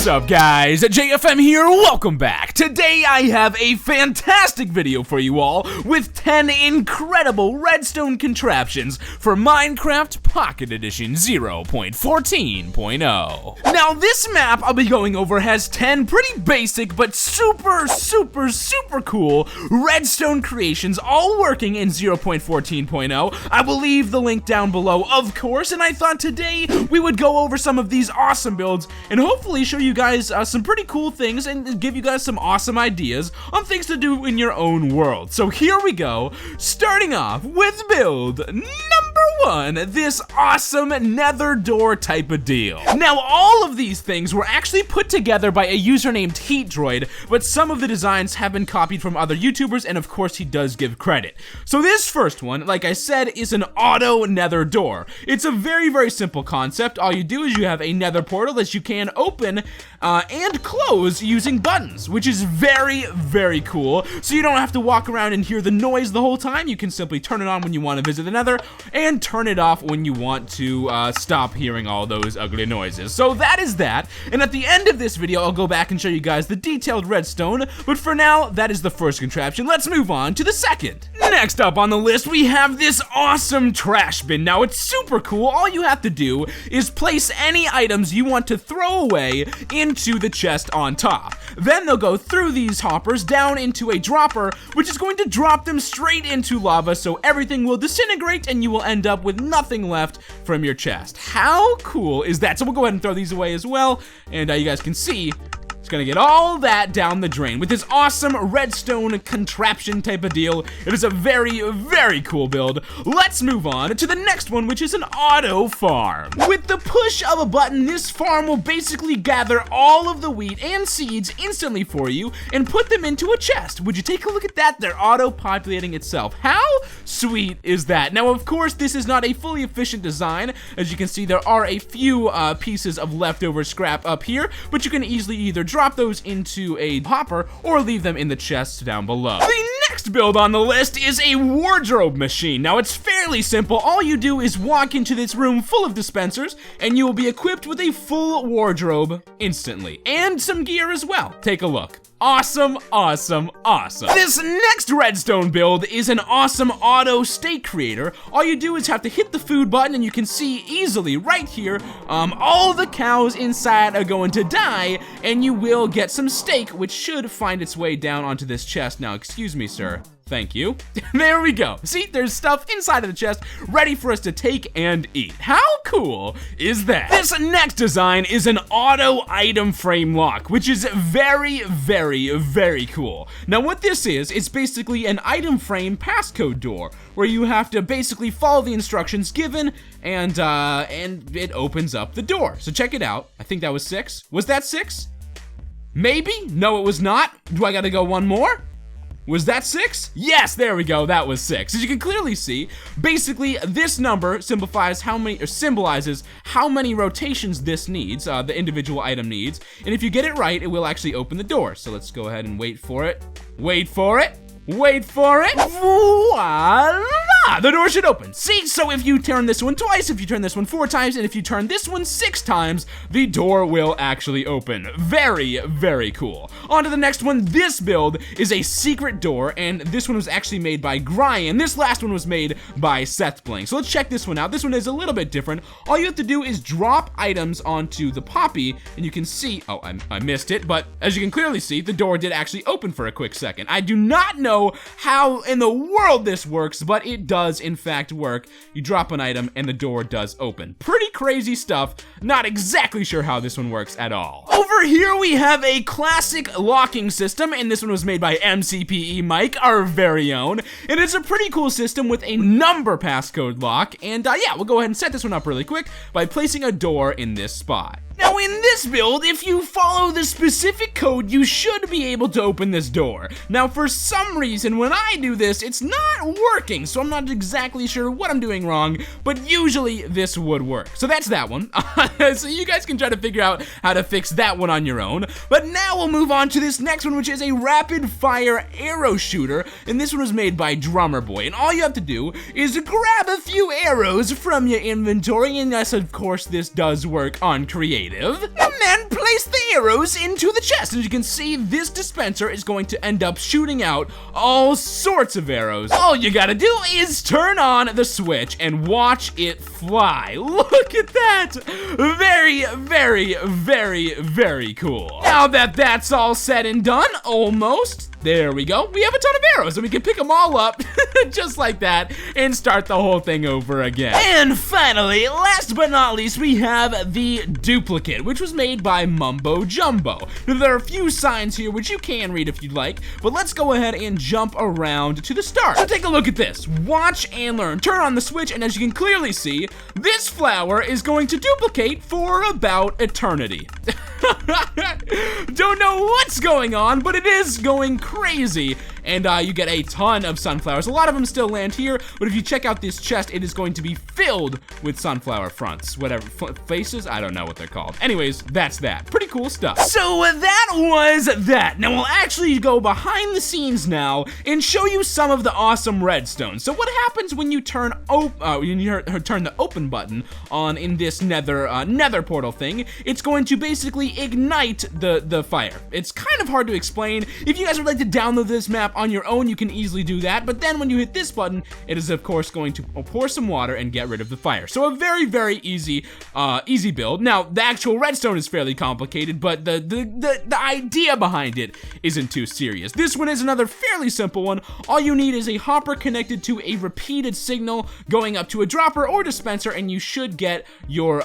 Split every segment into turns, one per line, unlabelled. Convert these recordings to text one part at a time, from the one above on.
What's up, guys? JFM here, welcome back. Today I have a fantastic video for you all with 10 incredible redstone contraptions for Minecraft Pocket Edition 0.14.0. Now this map I'll be going over has 10 pretty basic but super cool redstone creations all working in 0.14.0. I will leave the link down below, of course, and I thought today we would go over some of these awesome builds and hopefully show you guys some pretty cool things and give you guys some awesome ideas on things to do in your own world. So here we go, starting off with build number 1, this awesome nether door type of deal. Now all of these things were actually put together by a user named HeatDroid, but some of the designs have been copied from other YouTubers, and of course he does give credit. So this first one, like I said, is an auto nether door. It's a very simple concept. All you do is you have a nether portal that you can open and close using buttons, which is very cool. So you don't have to walk around and hear the noise the whole time. You can simply turn it on when you want to visit the nether and turn it off when you want to stop hearing all those ugly noises. So that is that, and at the end of this video I'll go back and show you guys the detailed redstone, but for now that is the first contraption. Let's move on to the second. Next up on the list we have this awesome trash bin. Now it's super cool. All you have to do is place any items you want to throw away into the chest on top. Then they'll go through these hoppers down into a dropper, which is going to drop them straight into lava, so everything will disintegrate and you will end up with nothing left from your chest. How cool is that? So we'll go ahead and throw these away as well, and you guys can see it's gonna get all that down the drain with this awesome redstone contraption type of deal. It is a very cool build. Let's move on to the next one, which is an auto farm. With the push of a button, this farm will basically gather all of the wheat and seeds instantly for you and put them into a chest. Would you take a look at that? They're auto-populating itself. How sweet is that? Now, of course, this is not a fully efficient design. As you can see, there are a few pieces of leftover scrap up here, but you can easily either drop those into a hopper or leave them in the chest down below. The next build on the list is a wardrobe machine. Now it's fairly simple. All you do is walk into this room full of dispensers and you will be equipped with a full wardrobe instantly, and some gear as well. Take a look. Awesome. This next redstone build is an awesome auto steak creator. All you do is have to hit the food button and you can see easily right here, all the cows inside are going to die and you will get some steak, which should find its way down onto this chest. Now, excuse me, sir. Thank you. There we go. See, there's stuff inside of the chest ready for us to take and eat. How cool is that? This next design is an auto item frame lock, which is very cool. Now what this is, it's basically an item frame passcode door where you have to basically follow the instructions given and it opens up the door. So check it out. I think that was 6. Was that 6? Maybe? No, it was not. Do I gotta go one more? Was that 6? Yes, there we go, that was 6. As you can clearly see, basically this number symbolizes how many rotations this needs, the individual item needs, and if you get it right, it will actually open the door. So let's go ahead and wait for it. Voila! The door should open. See, so if you turn this one twice, if you turn this one 4 times, and if you turn this one 6 times, the door will actually open. Very cool. On to the next one. This build is a secret door, and this one was actually made by Brian. This last one was made by SethBling. So let's check this one out. This one is a little bit different. All you have to do is drop items onto the poppy, and you can see, oh, I missed it, but as you can clearly see, the door did actually open for a quick second. I do not know how in the world this works, but it does in fact work. You drop an item and the door does open. Pretty crazy stuff. Not exactly sure how this one works at all. Over here we have a classic locking system, and this one was made by MCPE Mike, our very own. And it's a pretty cool system with a number passcode lock, and yeah, we'll go ahead and set this one up really quick by placing a door in this spot. Now in this build, if you follow the specific code, you should be able to open this door. Now for some reason, when I do this, it's not working, so I'm not exactly sure what I'm doing wrong, but usually this would work. So that's that one. So you guys can try to figure out how to fix that one on your own. But now we'll move on to this next one, which is a rapid fire arrow shooter, and this one was made by Drummer Boy. And all you have to do is grab a few arrows from your inventory, and yes, of course, this does work on creative. And then place the arrows into the chest. As you can see, this dispenser is going to end up shooting out all sorts of arrows. All you gotta do is turn on the switch and watch it fly. Look at that. Very, very, very, very cool. Now that that's all said and done, almost, there we go. We have a ton of arrows and we can pick them all up just like that and start the whole thing over again. And finally, last but not least, we have the duplicate, which was made by Mumbo Jumbo. Now, there are a few signs here which you can read if you'd like, but let's go ahead and jump around to the start. So take a look at this. Watch and learn. Turn on the switch, and as you can clearly see, this flower is going to duplicate for about eternity. Don't know what's going on, but it is going crazy. And you get a ton of sunflowers. A lot of them still land here, but if you check out this chest, it is going to be filled with sunflower fronts, whatever, faces, I don't know what they're called. Anyways, that's that. Pretty cool stuff. So that was that. Now we'll actually go behind the scenes now and show you some of the awesome redstone. So what happens when you turn the open button on in this nether portal thing? It's going to basically ignite the fire. It's kind of hard to explain. If you guys would like to download this map on your own, you can easily do that, but then when you hit this button, it is of course going to pour some water and get rid of the fire. So a very, very easy build. Now the actual redstone is fairly complicated, but the idea behind it isn't too serious. This one is another fairly simple one. All you need is a hopper connected to a repeated signal going up to a dropper or dispenser, and you should get your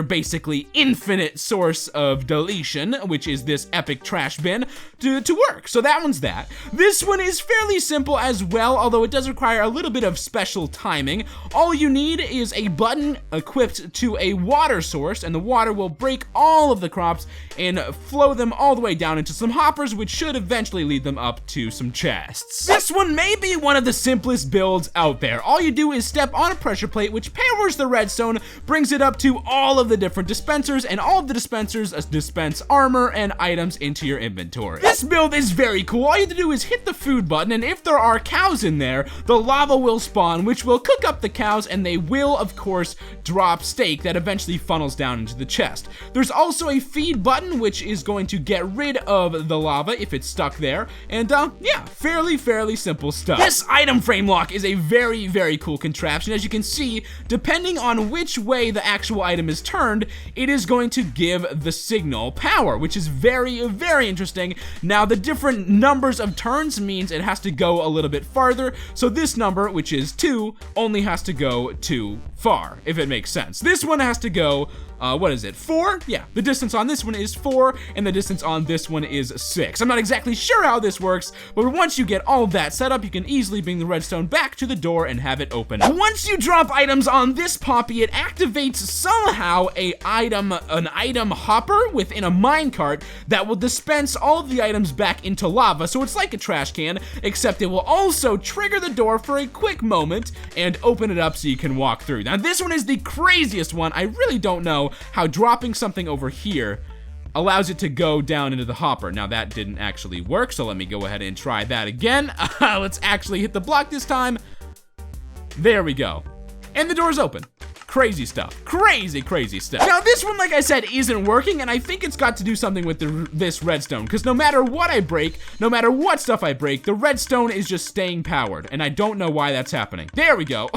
basically infinite source of deletion, which is this epic trash bin, to work. So that one's that. This one is fairly simple as well, although it does require a little bit of special timing. All you need is a button equipped to a water source, and the water will break all of the crops and flow them all the way down into some hoppers, which should eventually lead them up to some chests. This one may be one of the simplest builds out there. All you do is step on a pressure plate, which powers the redstone, brings it up to all of the different dispensers, and all of the dispensers dispense armor and items into your inventory. This build is very cool. All you have to do is hit the food button, and if there are cows in there, the lava will spawn, which will cook up the cows, and they will, of course, drop steak that eventually funnels down into the chest. There's also a feed button, which is going to get rid of the lava if it's stuck there, and yeah, fairly simple stuff. This item frame lock is a very, very cool contraption. As you can see, depending on which way the actual item is turned, it is going to give the signal power, which is very, very interesting. Now, the different numbers of turns means it has to go a little bit farther, so this number, which is 2, only has to go too far, if it makes sense. This one has to go, what is it, 4? Yeah, the distance on this one is 4, and the distance on this one is 6. I'm not exactly sure how this works, but once you get all of that set up, you can easily bring the redstone back to the door and have it open. Once you drop items on this poppy, it activates somehow an item hopper within a minecart that will dispense all of the items back into lava. So it's like a trash can, except it will also trigger the door for a quick moment and open it up so you can walk through. Now this one is the craziest one. I really don't know how dropping something over here allows it to go down into the hopper. Now that didn't actually work, so let me go ahead and try that again. Let's actually hit the block this time. There we go. And the door's open. Crazy stuff. Crazy stuff. Now this one, like I said, isn't working, and I think it's got to do something with this redstone, because no matter what I break, no matter what stuff I break, the redstone is just staying powered, and I don't know why that's happening. There we go.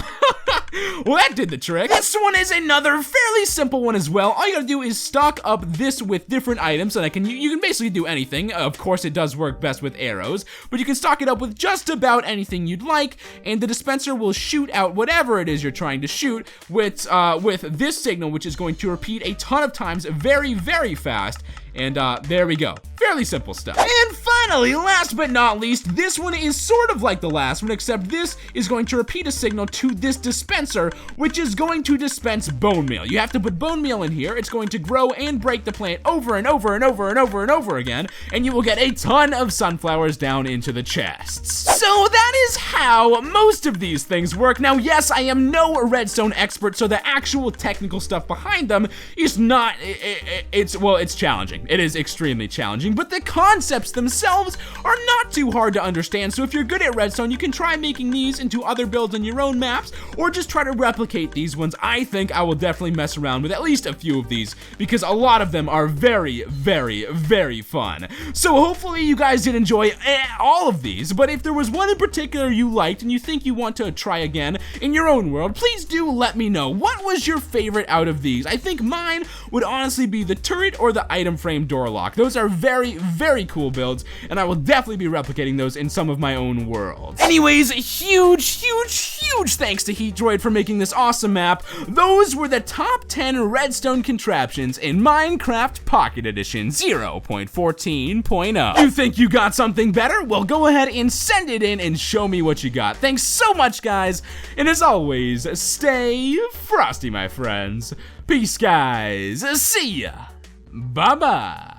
Well, that did the trick. This one is another fairly simple one as well. All you gotta do is stock up this with different items, and you can basically do anything. Of course, it does work best with arrows, but you can stock it up with just about anything you'd like, and the dispenser will shoot out whatever it is you're trying to shoot with this signal, which is going to repeat a ton of times very fast. And there we go. Fairly simple stuff. And finally, last but not least, this one is sort of like the last one, except this is going to repeat a signal to this dispenser, which is going to dispense bone meal. You have to put bone meal in here. It's going to grow and break the plant over and over again, and you will get a ton of sunflowers down into the chests. So that is how most of these things work. Now, yes, I am no redstone expert, so the actual technical stuff behind them is not, it's challenging. It is extremely challenging, but the concepts themselves are not too hard to understand. So if you're good at Redstone, you can try making these into other builds on your own maps, or just try to replicate these ones. I think I will definitely mess around with at least a few of these, because a lot of them are very, very, very fun. So hopefully you guys did enjoy all of these, but if there was one in particular you liked and you think you want to try again in your own world, please do let me know. What was your favorite out of these? I think mine would honestly be the turret or the item frame door lock. Those are very, very cool builds, and I will definitely be replicating those in some of my own worlds. Anyways, huge thanks to HeatDroid for making this awesome map. Those were the top 10 redstone contraptions in Minecraft Pocket Edition 0.14.0. You think you got something better? Well, go ahead and send it in and show me what you got. Thanks so much, guys, and as always, stay frosty, my friends. Peace, guys. See ya. Bye-bye.